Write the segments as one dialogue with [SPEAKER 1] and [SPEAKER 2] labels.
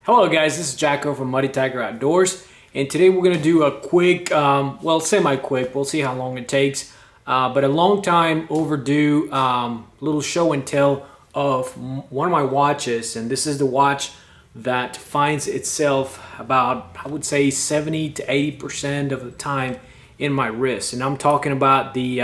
[SPEAKER 1] Hello guys, this is Jacko from Muddy Tiger Outdoors, and today we're going to do a quick, well, semi-quick, we'll see how long it takes, but a long time overdue little show and tell of one of my watches. And this is the watch that finds itself about, I would say, 70 to 80% of the time in my wrist. And I'm talking about the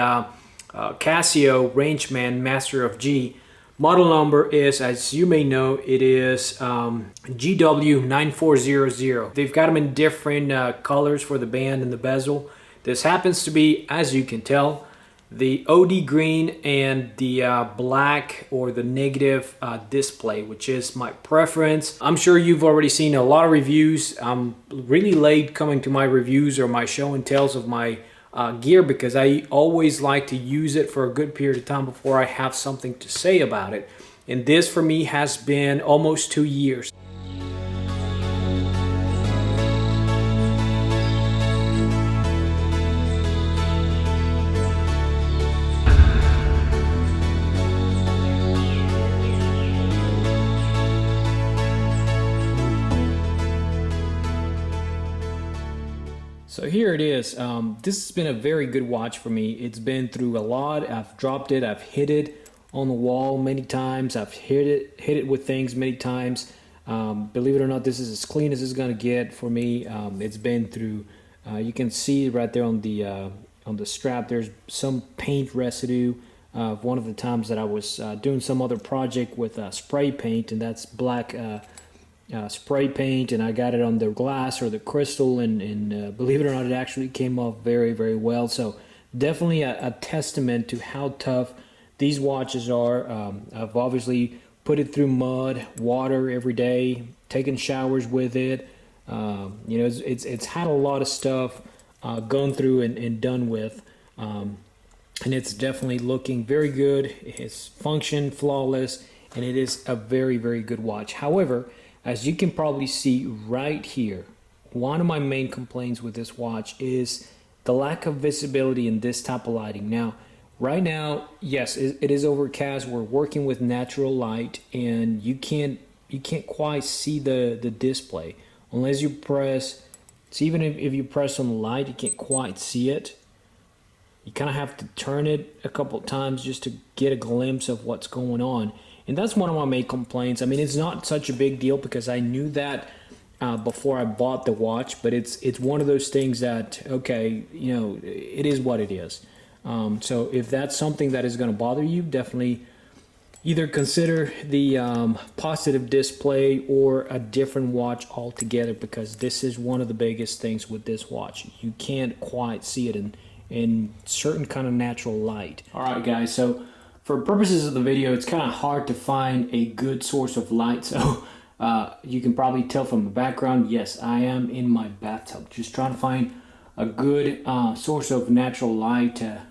[SPEAKER 1] Casio Rangeman Master of G. Model number is, as you may know, it is GW9400. They've got them in different colors for the band and the bezel. This happens to be, as you can tell, the OD green and the black or the negative display, which is my preference. I'm sure you've already seen a lot of reviews. I'm really late coming to my reviews or my show and tells of my gear because I always like to use it for a good period of time before I have something to say about it. And this for me has been almost 2 years. So here it is. This has been a very good watch for me. It's been through a lot. I've dropped it. I've hit it on the wall many times. I've hit it with things many times. Believe it or not, this is as clean as it's gonna get for me. It's been through. You can see right there on the strap. There's some paint residue of one of the times that I was doing some other project with spray paint, and that's black. Spray paint, and I got it on the glass or the crystal, and believe it or not, it actually came off very, very well. So definitely a testament to how tough these watches are. I've obviously put it through mud, water every day, taken showers with it. You know, it's had a lot of stuff gone through and done with, and it's definitely looking very good. It's function flawless, and it is a very, very good watch. However, as you can probably see right here, one of my main complaints with this watch is the lack of visibility in this type of lighting. Now, right now, yes, it is overcast. We're working with natural light, and you can't quite see the display unless you press. So even if you press on the light, you can't quite see it. You kind of have to turn it a couple of times just to get a glimpse of what's going on. And that's one of my main complaints. I mean, it's not such a big deal because I knew that before I bought the watch, but it's one of those things that, okay, you know, it is what it is. So if that's something that is going to bother you, definitely either consider the positive display or a different watch altogether, because this is one of the biggest things with this watch. You can't quite see it in certain kind of natural light. All right, guys, so for purposes of the video, it's kind of hard to find a good source of light. So you can probably tell from the background, yes, I am in my bathtub. Just trying to find a good source of natural light to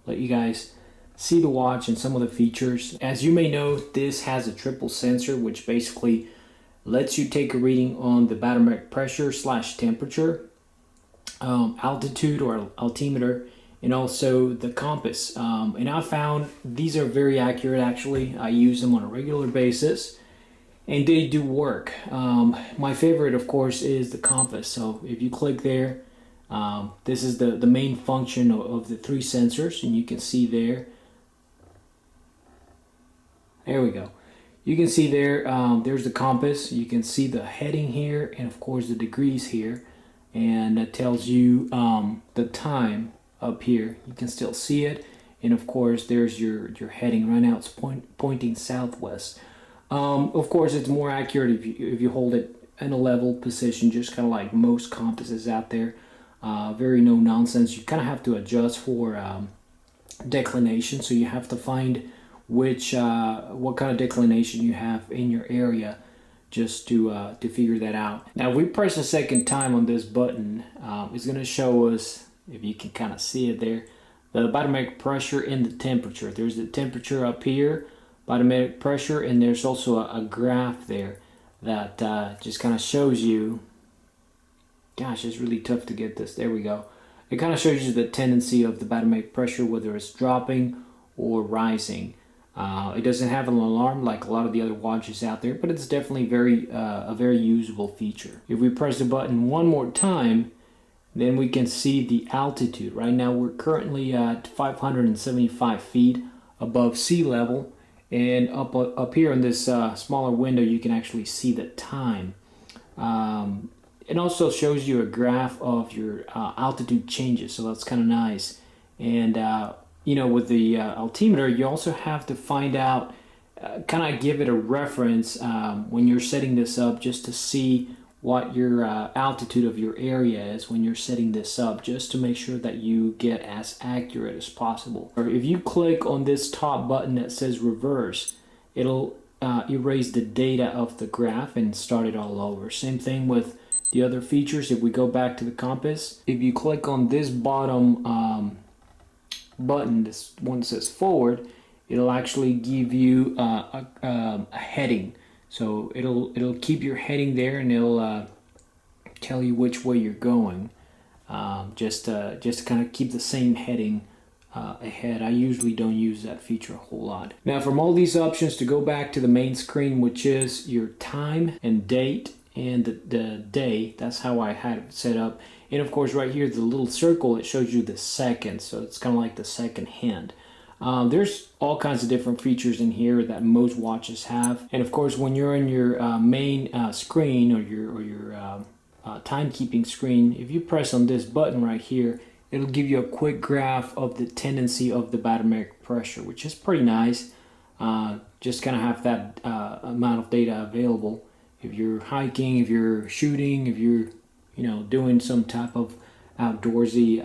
[SPEAKER 1] let you guys see the watch and some of the features. As you may know, this has a triple sensor, which basically lets you take a reading on the barometric pressure / temperature, altitude or altimeter, and also the compass. And I found these are very accurate. Actually, I use them on a regular basis, and they do work. My favorite, of course, is the compass. So if you click there, this is the main function of the 3 sensors, and you can see there. There we go. You can see there, there's the compass. You can see the heading here, and of course the degrees here, and that tells you the time. Up here you can still see it, and of course there's your heading. Right now it's pointing southwest. Of course it's more accurate if you hold it in a level position, just kind of like most compasses out there. Very no nonsense. You kind of have to adjust for declination, so you have to find which what kind of declination you have in your area, just to figure that out. Now if we press a second time on this button, it's going to show us, if you can kind of see it there, the barometric pressure and the temperature. There's the temperature up here, barometric pressure, and there's also a graph there that just kind of shows you, gosh, it's really tough to get this. There we go. It kind of shows you the tendency of the barometric pressure, whether it's dropping or rising. It doesn't have an alarm like a lot of the other watches out there, but it's definitely a very usable feature. If we press the button one more time, then we can see the altitude. Right now we're currently at 575 feet above sea level, and up here in this smaller window you can actually see the time. It also shows you a graph of your altitude changes, so that's kind of nice. And you know, with the altimeter, you also have to find out, kind of give it a reference when you're setting this up, just to see what your altitude of your area is when you're setting this up, just to make sure that you get as accurate as possible. Or if you click on this top button that says reverse, it'll erase the data of the graph and start it all over. Same thing with the other features. If we go back to the compass, if you click on this bottom button, this one says forward, it'll actually give you a heading. So it'll keep your heading there, and it'll tell you which way you're going, just to kind of keep the same heading ahead. I usually don't use that feature a whole lot. Now, from all these options, to go back to the main screen, which is your time and date and the day, that's how I had it set up. And of course, right here, the little circle, it shows you the seconds, so it's kind of like the second hand. There's all kinds of different features in here that most watches have. And of course, when you're in your main screen, or your timekeeping screen, if you press on this button right here, it'll give you a quick graph of the tendency of the barometric pressure, which is pretty nice. Just kind of have that amount of data available. If you're hiking, if you're shooting, if you're doing some type of outdoorsy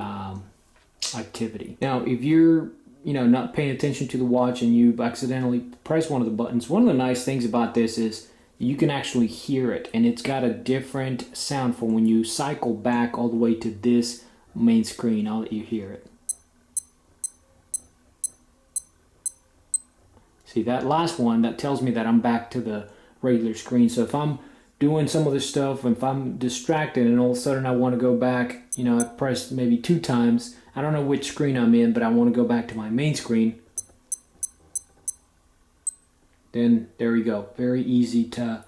[SPEAKER 1] activity. Now, if you're not paying attention to the watch and you accidentally press one of the buttons, one of the nice things about this is you can actually hear it, and it's got a different sound from when you cycle back all the way to this main screen. I'll let you hear it. See, that last one, that tells me that I'm back to the regular screen. So if I'm doing some of this stuff, if I'm distracted and all of a sudden I want to go back, I pressed maybe 2 times, I don't know which screen I'm in, but I want to go back to my main screen, then there we go. Very easy to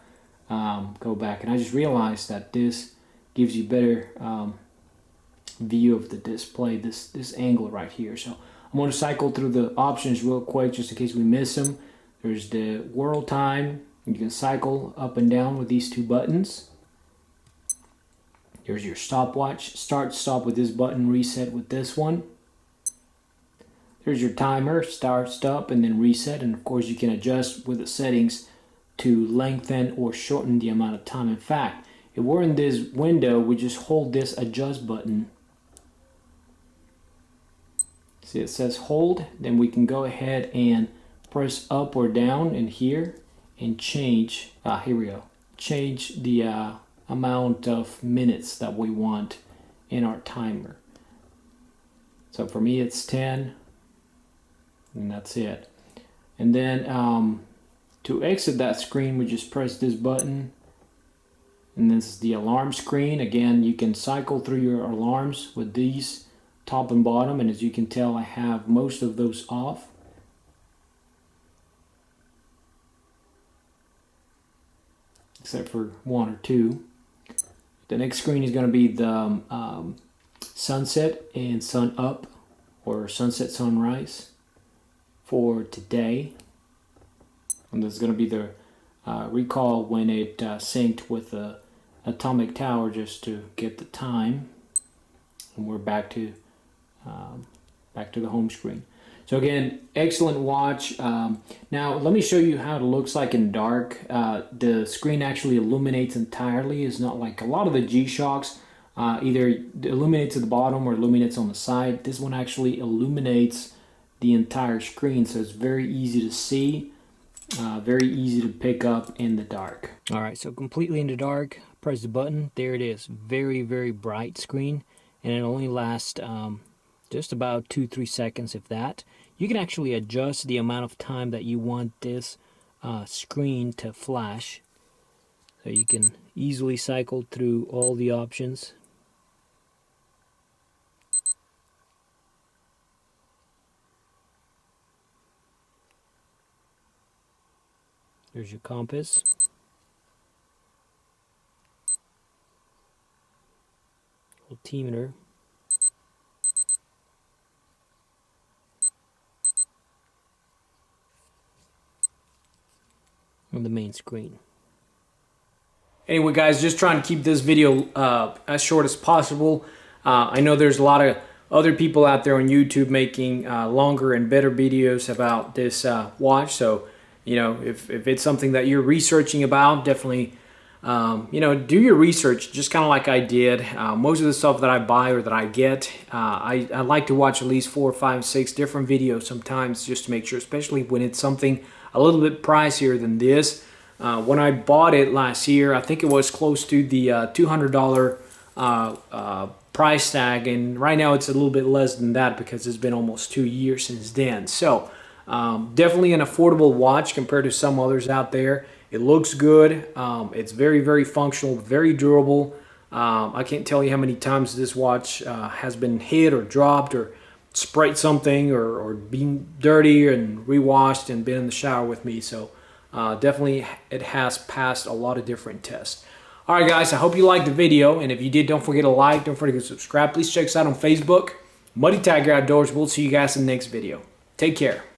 [SPEAKER 1] go back. And I just realized that this gives you better view of the display, this angle right here. So I'm going to cycle through the options real quick just in case we miss them. There's the world time. You can cycle up and down with these 2 buttons. There's your stopwatch, start, stop with this button, reset with this one. There's your timer, start, stop, and then reset. And of course you can adjust with the settings to lengthen or shorten the amount of time. In fact, if we're in this window, we just hold this adjust button. See, it says hold, then we can go ahead and press up or down in here and change, here we go, change the amount of minutes that we want in our timer. So for me it's 10, and that's it. And then to exit that screen, we just press this button, and this is the alarm screen. Again, you can cycle through your alarms with these top and bottom, and as you can tell, I have most of those off. Except for 1 or 2. The next screen is going to be the sunset and sun up, or sunset sunrise for today. And this is going to be the recall when it synced with the atomic tower, just to get the time. And we're back to the home screen. So again, excellent watch. Now let me show you how it looks like in dark. The screen actually illuminates entirely. It's not like a lot of the G-Shocks, either illuminates at the bottom or illuminates on the side. This one actually illuminates the entire screen, so it's very easy to see, very easy to pick up in the dark. All right, so completely in the dark, press the button. There it is. Very, very bright screen, and it only lasts just about 2-3 seconds, if that. You can actually adjust the amount of time that you want this screen to flash. So you can easily cycle through all the options. There's your compass. Altimeter. On the main screen. Anyway, guys, just trying to keep this video as short as possible. I know there's a lot of other people out there on YouTube making longer and better videos about this watch. So, you know, if it's something that you're researching about, definitely, you know, do your research just kind of like I did. Most of the stuff that I buy or that I get, I like to watch at least 4, 5, 6 different videos sometimes just to make sure, especially when it's something a little bit pricier than this. When I bought it last year, I think it was close to the $200 price tag, and right now it's a little bit less than that because it's been almost 2 years since then. So definitely an affordable watch compared to some others out there. It looks good. It's very, very functional, very durable. I can't tell you how many times this watch has been hit or dropped or sprayed something or been dirty and rewashed and been in the shower with me. So definitely it has passed a lot of different tests. All right, guys, I hope you liked the video. And if you did, don't forget to like, don't forget to subscribe. Please check us out on Facebook, Muddy Tiger Outdoors. We'll see you guys in the next video. Take care.